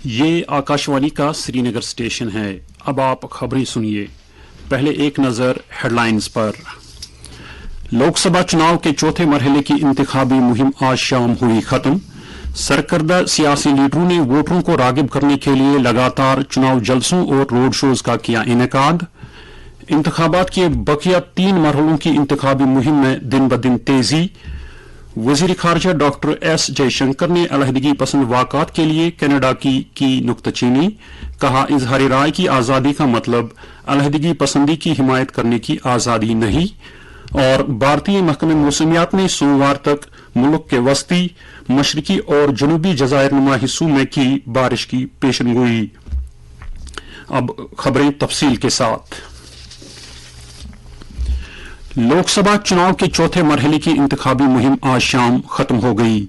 ये आकाशवाणी का श्रीनगर स्टेशन है। अब आप खबरें सुनिए। पहले एक नजर हेडलाइंस पर। लोकसभा चुनाव के चौथे मरहले की इंतखाबी मुहिम आज शाम हुई खत्म। सरकर्दा सियासी लीडरों ने वोटरों को रागिब करने के लिए लगातार चुनाव जलसों और रोड शोज का किया इनेकाद। इंतखाबात के बकिया 3 मरहलों की इंतखाबी मुहिम में दिन ब दिन तेजी। वजीर खारजा डॉक्टर एस जयशंकर ने अलहदगी पसंद वाक़ात के लिए कनाडा की नुक्ताचीनी। कहा, इजहार राय की आज़ादी का मतलब अलहदगी पसंदी की हिमायत करने की आज़ादी नहीं। और भारतीय महकमे मौसमियात ने सोमवार तक मुल्क के वस्ती, मशरकी और जनूबी जज़ायर नुमा हिस्सों में की बारिश की पेशनगोई। अब खबरें तफसील के साथ। लोकसभा चुनाव के चौथे मरहले की इंतखाबी मुहिम आज शाम खत्म हो गई।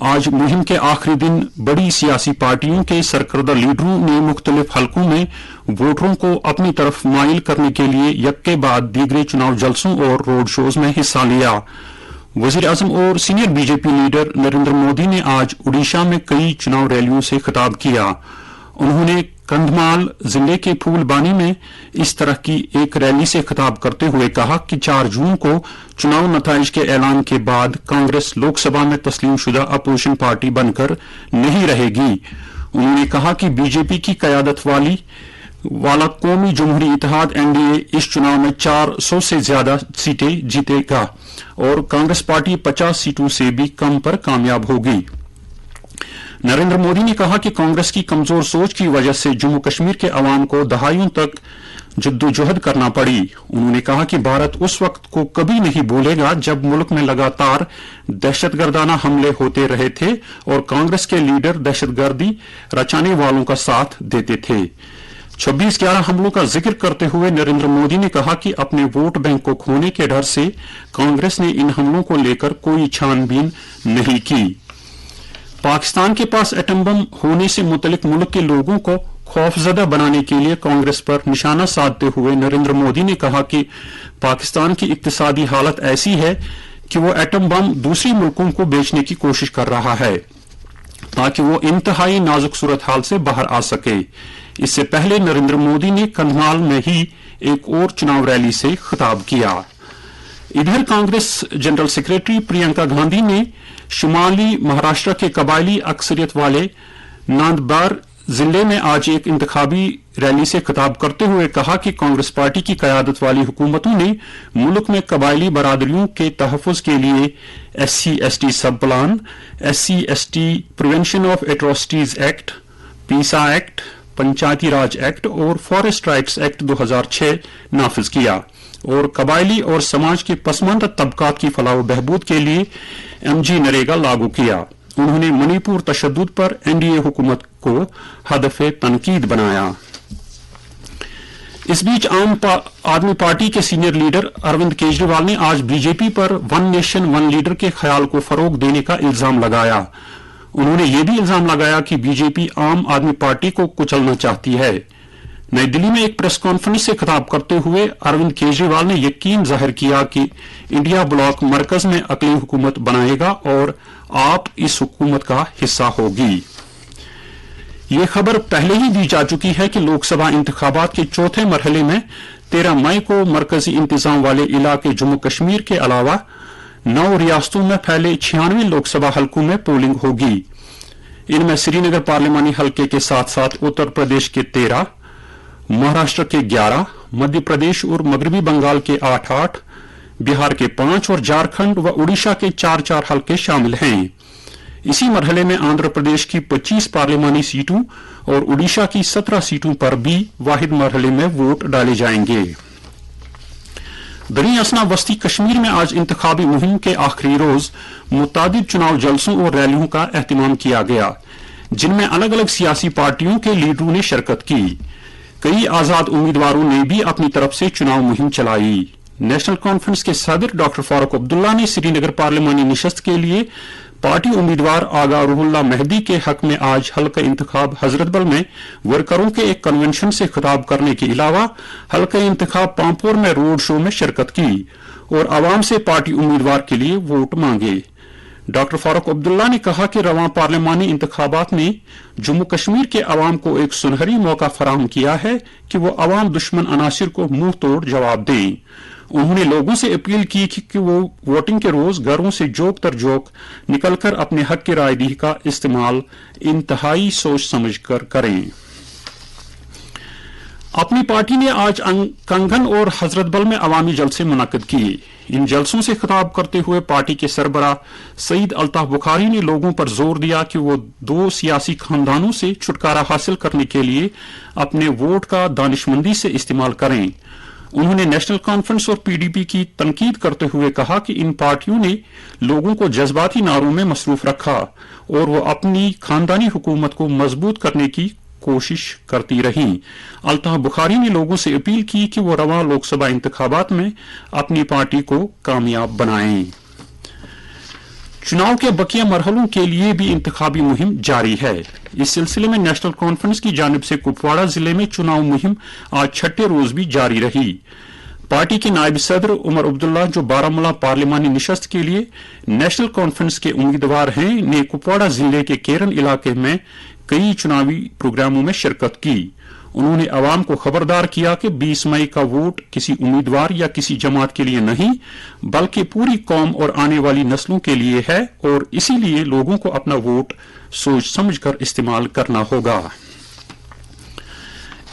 आज मुहिम के आखिरी दिन बड़ी सियासी पार्टियों के सरकर्दा लीडरों ने मुख्तलिफ हलकों में वोटरों को अपनी तरफ माइल करने के लिए यक्के बाद दीगरे चुनाव जलसों और रोड शोज में हिस्सा लिया। वजीर आजम और senior BJP leader Narendra Modi ने आज उड़ीसा में कई चुनाव रैलियों से खिताब किया। उन्होंने कंधमाल जिले के फूलबानी में इस तरह की एक रैली से खिताब करते हुए कहा कि 4 जून को चुनाव नताइज के ऐलान के बाद कांग्रेस लोकसभा में तस्लीम शुदा अपोजिशन पार्टी बनकर नहीं रहेगी। उन्होंने कहा कि बीजेपी की कयादत वाला कौमी जमहूरी इत्तेहाद एनडीए इस चुनाव में 400 से ज्यादा सीटें जीतेगा और कांग्रेस पार्टी 50 सीटों से भी कम पर कामयाब होगी। नरेंद्र मोदी ने कहा कि कांग्रेस की कमजोर सोच की वजह से जम्मू कश्मीर के अवाम को दहाइयों तक जद्दोजहद करना पड़ी। उन्होंने कहा कि भारत उस वक्त को कभी नहीं भूलेगा जब मुल्क में लगातार दहशतगर्दाना हमले होते रहे थे और कांग्रेस के लीडर दहशतगर्दी रचाने वालों का साथ देते थे। 26/11 हमलों का जिक्र करते हुए नरेंद्र मोदी ने कहा कि अपने वोट बैंक को खोने के डर से कांग्रेस ने इन हमलों को लेकर कोई छानबीन नहीं की। पाकिस्तान के पास एटम बम होने से मुतलिक मुल्क के लोगों को खौफजदा बनाने के लिए कांग्रेस पर निशाना साधते हुए नरेंद्र मोदी ने कहा कि पाकिस्तान की इक्तिसादी हालत ऐसी है कि वो एटम बम दूसरे मुल्कों को बेचने की कोशिश कर रहा है ताकि वो इंतहाई नाजुक सूरत हाल से बाहर आ सके। इससे पहले नरेंद्र मोदी ने कंधमाल में ही एक और चुनाव रैली से खिताब किया। इधर कांग्रेस जनरल सेक्रेटरी प्रियंका गांधी ने शुमाली महाराष्ट्र के कबायली अक्सरियत वाले नांदबार जिले में आज एक इंतखाबी रैली से खिताब करते हुए कहा कि कांग्रेस पार्टी की कयादत वाली हुकूमतों ने मुल्क में कबायली बरादरियों के तहफ़्फ़ुज़ के लिए SC/ST सब plan, SC/ST prevention of atrocities act, पीसा एक्ट, पंचायती राज एक्ट और फॉरेस्ट राइट्स एक्ट 2006 नाफिज किया और कबायली और समाज के पसमानदा तबकात की फलाह बहबूद के लिए MG नरेगा लागू किया। उन्होंने मणिपुर तशद्दुद पर NDA हुकूमत को हदफ़े तनकीद बनाया। इस बीच आम आदमी पार्टी के सीनियर लीडर अरविंद केजरीवाल ने आज बीजेपी पर वन नेशन वन लीडर के ख्याल को फरोग देने का इल्जाम लगाया। उन्होंने ये भी इल्जाम लगाया कि बीजेपी आम आदमी पार्टी को कुचलना चाहती है। नई दिल्ली में एक प्रेस कॉन्फ्रेंस से खिताब करते हुए अरविंद केजरीवाल ने यकीन जाहिर किया कि इंडिया ब्लॉक मरकज में अकेली हुकूमत बनाएगा और आप इस हुकूमत का हिस्सा होगी। ये खबर पहले ही दी जा चुकी है कि लोकसभा इंतखाबात के चौथे मरहले में 13 मई को मरकजी इंतजाम वाले इलाके जम्मू कश्मीर के अलावा 9 रियासतों में फैले 96 लोकसभा हलकों में पोलिंग होगी। इनमें श्रीनगर पार्लिमानी हलके के साथ साथ उत्तर प्रदेश के 13, महाराष्ट्र के 11, मध्य प्रदेश और मगरबी बंगाल के 8-8, बिहार के 5 और झारखंड व उड़ीसा के 4-4 हलके शामिल हैं। इसी मरहले में आंध्र प्रदेश की 25 पार्लिमानी सीटों और उड़ीसा की 17 सीटों पर भी वाहिद मरहले में वोट डाले जाएंगे। दरी असना वस्ती कश्मीर में आज इंतखाबी मुहिम के आखिरी रोज मुतादिद चुनाव जलसों और रैलियों का एहतमाम किया गया, जिनमें अलग अलग सियासी पार्टियों के लीडरों ने शिरकत की। कई आजाद उम्मीदवारों ने भी अपनी तरफ से चुनाव मुहिम चलाई। नेशनल कॉन्फ्रेंस के सदर डॉक्टर फारूक अब्दुल्ला ने श्रीनगर पार्लिमानी निशस्त के लिए पार्टी उम्मीदवार आगा रूहुल्ला मेहदी के हक में आज हल्का इंतखाब हजरतबल में वर्करों के एक कन्वेंशन से खिताब करने के अलावा हल्का इंतखाब पामपुर में रोड शो में शिरकत की और आवाम से पार्टी उम्मीदवार के लिए वोट मांगे। डॉक्टर फारूक अब्दुल्ला ने कहा कि रवां पार्लिमानी इंतखाबात ने जम्मू कश्मीर के अवाम को एक सुनहरी मौका फराहम किया है कि वो अवाम दुश्मन अनासिर को मुंह तोड़ जवाब दें। उन्होंने लोगों से अपील की कि वो वोटिंग के रोज घरों से जोक तर जोक निकलकर अपने हक की रायदही का इस्तेमाल इंतहाई सोच समझ कर करें। अपनी पार्टी ने आज कंगन और हजरतबल में अवामी जलसे मुनक्किद किए। इन जलसों से खिताब करते हुए पार्टी के सरबराह सईद अल्ताफ बुखारी ने लोगों पर जोर दिया कि वो दो सियासी खानदानों से छुटकारा हासिल करने के लिए अपने वोट का दानिशमंदी से इस्तेमाल करें। उन्होंने नेशनल कॉन्फ्रेंस और पीडीपी की तनकीद करते हुए कहा कि इन पार्टियों ने लोगों को जज्बाती नारों में मसरूफ रखा और वो अपनी खानदानी हुकूमत को मजबूत करने की कोशिश करती रहीं। अल्ताफ बुखारी ने लोगों से अपील की कि वो रवां लोकसभा इंतखाबात में अपनी पार्टी को कामयाब बनाएं। चुनाव के बकिया मरहलों के लिए भी इंतखाबी मुहिम जारी है। इस सिलसिले में नेशनल कॉन्फ्रेंस की जानिब से कुपवाड़ा जिले में चुनाव मुहिम आज छठे रोज भी जारी रही। पार्टी के नायब सदर उमर अब्दुल्ला, जो बारामूला पार्लिमानी निशस्त के लिए नेशनल कॉन्फ्रेंस के उम्मीदवार हैं, ने कुपवाड़ा जिले के केरन इलाके में कई चुनावी प्रोग्रामों में शिरकत की। उन्होंने अवाम को खबरदार किया कि 20 मई का वोट किसी उम्मीदवार या किसी जमात के लिए नहीं बल्कि पूरी कौम और आने वाली नस्लों के लिए है और इसीलिए लोगों को अपना वोट सोच समझकर इस्तेमाल करना होगा।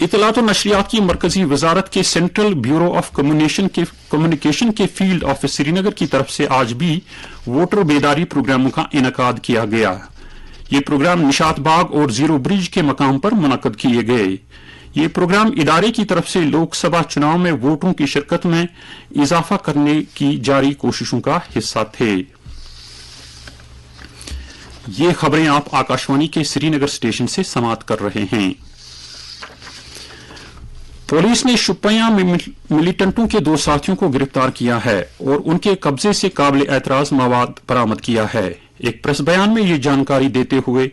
इत्तलात और नशरियात की मरकजी वजारत के सेंट्रल ब्यूरो ऑफ कम्युनिकेशन के फील्ड ऑफिस श्रीनगर की तरफ से आज भी वोटर बेदारी प्रोग्रामों का इनेकाद किया गया। ये प्रोग्राम निशात बाग और जीरो ब्रिज के मकाम पर मुनक्कद किए गए। ये प्रोग्राम इदारे की तरफ से लोकसभा चुनाव में वोटों की शिरकत में इजाफा करने की जारी कोशिशों का हिस्सा थे। ये खबरें आप आकाशवाणी के श्रीनगर स्टेशन से समाप्त कर रहे हैं। पुलिस ने शुपियां में मिलिटेंटों के 2 साथियों को गिरफ्तार किया है और उनके कब्जे से काबिल एतराज मवाद बरामद किया है। एक प्रेस बयान में ये जानकारी देते हुए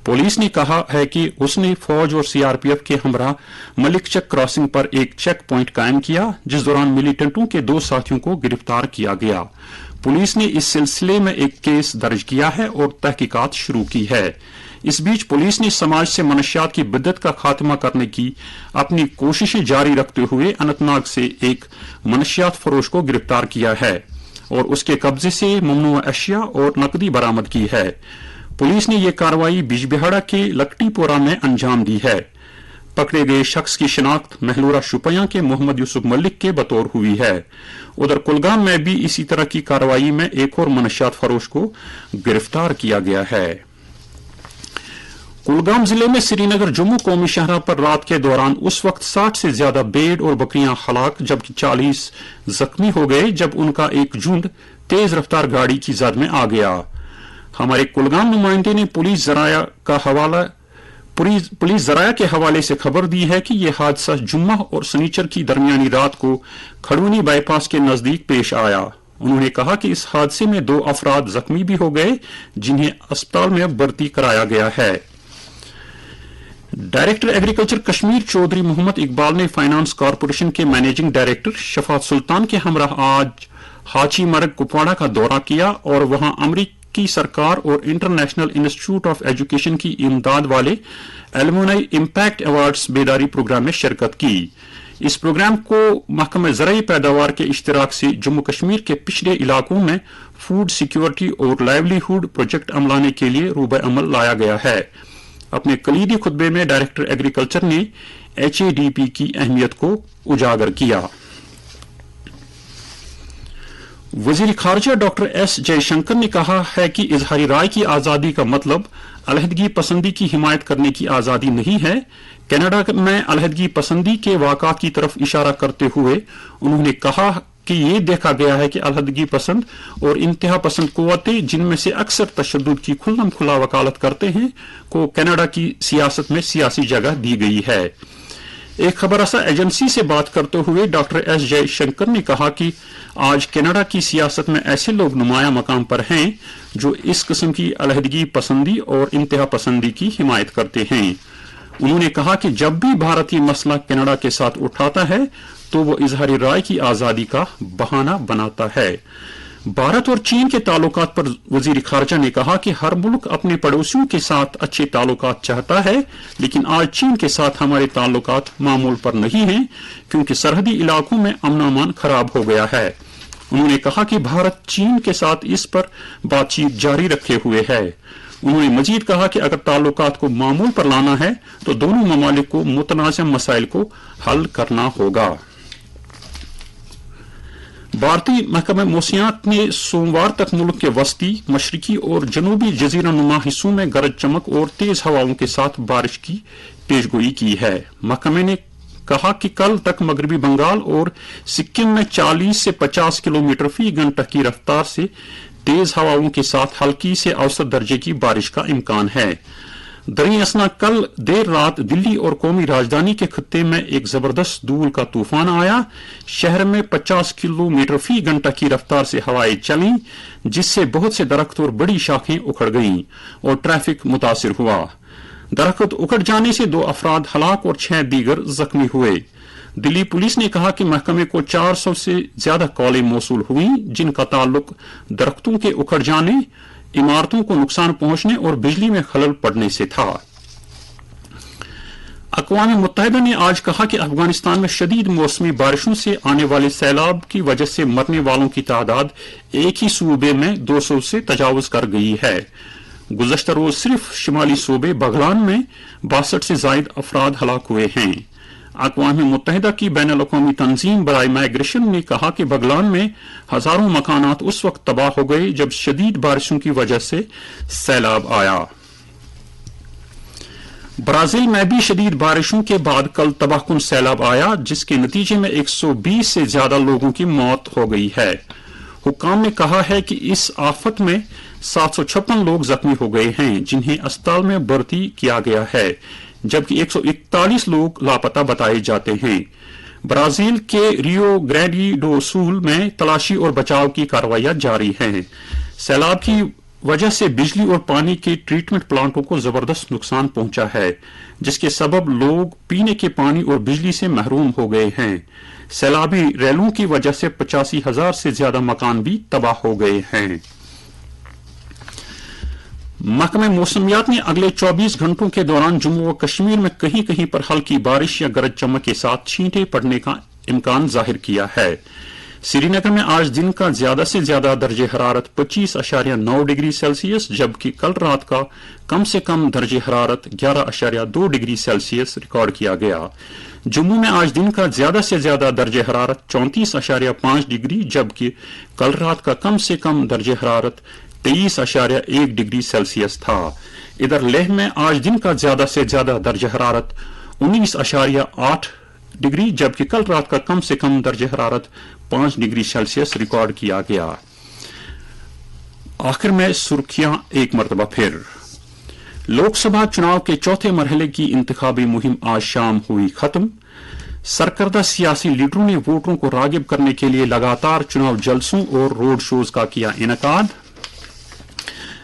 पुलिस ने कहा है कि उसने फौज और सीआरपीएफ के हमरा मलिक चक क्रॉसिंग पर एक चेक पॉइंट कायम किया, जिस दौरान मिलिटेंटों के 2 साथियों को गिरफ्तार किया गया। पुलिस ने इस सिलसिले में एक केस दर्ज किया है और तहकीकात शुरू की है। इस बीच पुलिस ने समाज से मनशियात की बिद्दत का खात्मा करने की अपनी कोशिशें जारी रखते हुए अनंतनाग से एक मनशियात फरोश को गिरफ्तार किया है और उसके कब्जे से ममनुआ अशिया और नकदी बरामद की है। पुलिस ने यह कार्रवाई बिजबिहाड़ा के लकटीपोरा में अंजाम दी है। पकड़े गए शख्स की शिनाख्त महलूरा शुपियां के मोहम्मद यूसुफ मलिक के बतौर हुई है। उधर कुलगाम में भी इसी तरह की कार्रवाई में एक और मनशियात फरोश को गिरफ्तार किया गया है। कुलगाम जिले में श्रीनगर जम्मू कौमी शहरा पर रात के दौरान उस वक्त 60 से ज्यादा भेड़ और बकरियां हलाक जबकि 40 जख्मी हो गए जब उनका एक झुंड तेज रफ्तार गाड़ी की जद में आ गया। हमारे कुलगाम नुमाइंदे ने पुलिस जराया के हवाले से खबर दी है कि यह हादसा जुम्मा और सनीचर की दरमियानी रात को खड़ूनी बाईपास के नजदीक पेश आया। उन्होंने कहा कि इस हादसे में 2 अफराद जख्मी भी हो गए जिन्हें अस्पताल में भर्ती कराया गया है। डायरेक्टर एग्रीकल्चर कश्मीर चौधरी मोहम्मद इकबाल ने फाइनेंस कॉरपोरेशन के मैनेजिंग डायरेक्टर शफात सुल्तान के हमरा आज हाची मर्ग कुपवाड़ा का दौरा किया और वहां अमरीकी सरकार और इंटरनेशनल इंस्टीट्यूट ऑफ एजुकेशन की इमदाद वाले एलुमनाई इम्पैक्ट अवार्ड्स बेदारी प्रोग्राम में शिरकत की। इस प्रोग्राम को महकमा ज़राई पैदावार के इश्तिराक से जम्मू कश्मीर के पिछड़े इलाकों में फूड सिक्योरिटी और लाइवलीहुड प्रोजेक्ट अमलाने के लिए रूबे अमल लाया गया है। अपने कलीदी खुतबे में डायरेक्टर एग्रीकल्चर ने एचएडीपी की अहमियत को उजागर किया। वजीर खारजा डॉक्टर एस जयशंकर ने कहा है कि इजहारी राय की आजादी का मतलब अलहदगी पसंदी की हिमायत करने की आजादी नहीं है। कनाडा में अलहदगी पसंदी के वाक़ात की तरफ इशारा करते हुए उन्होंने कहा कि ये देखा गया है कि अलहदगी पसंद और इंतहा पसंद कुव्वतें, जिनमें से अक्सर तशद्दुद की खुल्लम खुला वकालत करते हैं, को कनाडा की सियासत में सियासी जगह दी गई है। एक खबर रसा एजेंसी से बात करते हुए डॉक्टर एस जयशंकर ने कहा कि आज कनाडा की सियासत में ऐसे लोग नुमाया मकाम पर हैं जो इस किस्म की अलहदगी पसंदी और इंतहा पसंदी की हिमायत करते हैं। उन्होंने कहा कि जब भी भारतीय मसला कनाडा के साथ उठाता है तो वो इजहारी राय की आजादी का बहाना बनाता है। भारत और चीन के ताल्लुकात पर वजीर खारजा ने कहा कि हर मुल्क अपने पड़ोसियों के साथ अच्छे ताल्लुकात चाहता है, लेकिन आज चीन के साथ हमारे ताल्लुकात मामूल पर नहीं हैं, क्योंकि सरहदी इलाकों में अमन खराब हो गया है। उन्होंने कहा कि भारत चीन के साथ इस पर बातचीत जारी रखे हुए है। उन्होंने मजीद कहा कि अगर ताल्लुकात को मामूल पर लाना है तो दोनों ममालिक को मुतनाज़ मसाइल को हल करना होगा। भारतीय महकमा मौसमियात ने सोमवार तक मुल्क के वस्ती, मशरकी और जनूबी जजीरा नुमा हिस्सों में गरज चमक और तेज हवाओं के साथ बारिश की पेशगोई की है। महकमे ने कहा कि कल तक मगरबी बंगाल और सिक्किम में 40 से 50 किलोमीटर फी घंटा की रफ्तार से तेज हवाओं के साथ हल्की से औसत दर्जे की बारिश का इम्कान है। दरअसल असना कल देर रात दिल्ली और कौमी राजधानी के खत्ते में एक जबरदस्त धूल का तूफान आया। शहर में 50 किलोमीटर फी घंटा की रफ्तार से हवाएं चली, जिससे बहुत से दरख्त और बड़ी शाखें उखड़ गईं और ट्रैफिक मुतासिर हुआ। दरख्त उखड़ जाने से 2 अफराद हलाक और 6 दीगर जख्मी हुए। दिल्ली पुलिस ने कहा कि महकमे को 400 से ज्यादा कॉलें मौसूल हुई, जिनका ताल्लुक दरख्तों के उखड़ जाने, इमारतों को नुकसान पहुंचने और बिजली में खलल पड़ने से था। अक़वाम मुत्तहिदा ने आज कहा कि अफगानिस्तान में शदीद मौसमी बारिशों से आने वाले सैलाब की वजह से मरने वालों की तादाद एक ही सूबे में 200 से तजावुज कर गई है। गुज़श्ता रोज सिर्फ शिमाली सूबे बघलान में 62 से जायद अफराद हलाक हुए हैं। अक़वाम मुत्तहिदा की बैनुल-अक़वामी तंजीम बराए माइग्रेशन ने कहा कि बगलान में हजारों मकानात उस वक्त तबाह हो गए जब शदीद बारिशों की वजह से सैलाब आया। ब्राजील में भी शदीद बारिशों के बाद कल तबाहकुन सैलाब आया, जिसके नतीजे में 120 से ज्यादा लोगों की मौत हो गई है। हुक्काम ने कहा है कि इस आफत में 756 लोग जख्मी हो गए हैं, जिन्हें अस्पताल में भर्ती किया गया है, जबकि 141 लोग लापता बताए जाते हैं। ब्राजील के रियो ग्रैंडी डो सूल में तलाशी और बचाव की कार्रवाइयां जारी हैं। सैलाब की वजह से बिजली और पानी के ट्रीटमेंट प्लांटों को जबरदस्त नुकसान पहुंचा है, जिसके सबब लोग पीने के पानी और बिजली से महरूम हो गए हैं। सैलाबी रैलों की वजह से 85,000 से ज्यादा मकान भी तबाह हो गए हैं। महकमा मौसमियात ने अगले 24 घंटों के दौरान जम्मू व कश्मीर में कहीं कहीं पर हल्की बारिश या गरज चमक के साथ छींटे पड़ने का इम्कान जाहिर किया है। श्रीनगर में आज दिन का ज्यादा से ज्यादा दर्जे हरारत 25.9 डिग्री सेल्सियस, जबकि कल रात का कम से कम दर्जे हरारत 11.2 डिग्री सेल्सियस रिकॉर्ड किया गया। जम्मू में आज दिन का ज्यादा से ज्यादा दर्जे हरारत 34.5 डिग्री, जबकि कल रात का कम से कम दर्जे हरारत 23.1 डिग्री सेल्सियस था। इधर लेह में आज दिन का ज्यादा से ज्यादा दर्जा हरारत 19.8 डिग्री, जबकि कल रात का कम से कम दर्जा हरारत 5 डिग्री सेल्सियस रिकॉर्ड किया गया। आखिर में सुर्खियां एक मरतबा फिर। लोकसभा चुनाव के चौथे मरहले की इंतखाबी मुहिम आज शाम हुई खत्म। सरकर्दा सियासी लीडरों ने वोटरों को रागिब करने के लिए लगातार चुनाव जलसों और रोड शोज का किया इनेकाद।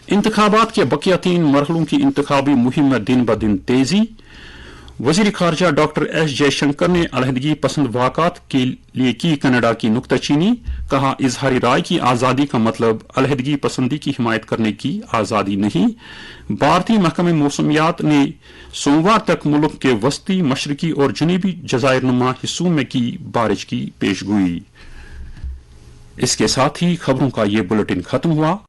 इंतखाबात के बकिया 3 मरहलों की इंतखाबी मुहिम में दिन ब दिन तेजी। वजीर खारजा डॉक्टर एस जयशंकर ने अलहदगी पसंद वाक़ात के लिए की कनाडा की नुक्ताचीनी। कहा, इजहारी राय की आज़ादी का मतलब अलहदगी पसंदी की हिमायत करने की आज़ादी नहीं। भारतीय महकमे मौसमियात ने सोमवार तक मुल्क के वस्ती, मशरकी और जनूबी जज़ायर नुमा हिस्सों में की बारिश की पेशगोई। इसके साथ ही खबरों का ये बुलेटिन खत्म हुआ।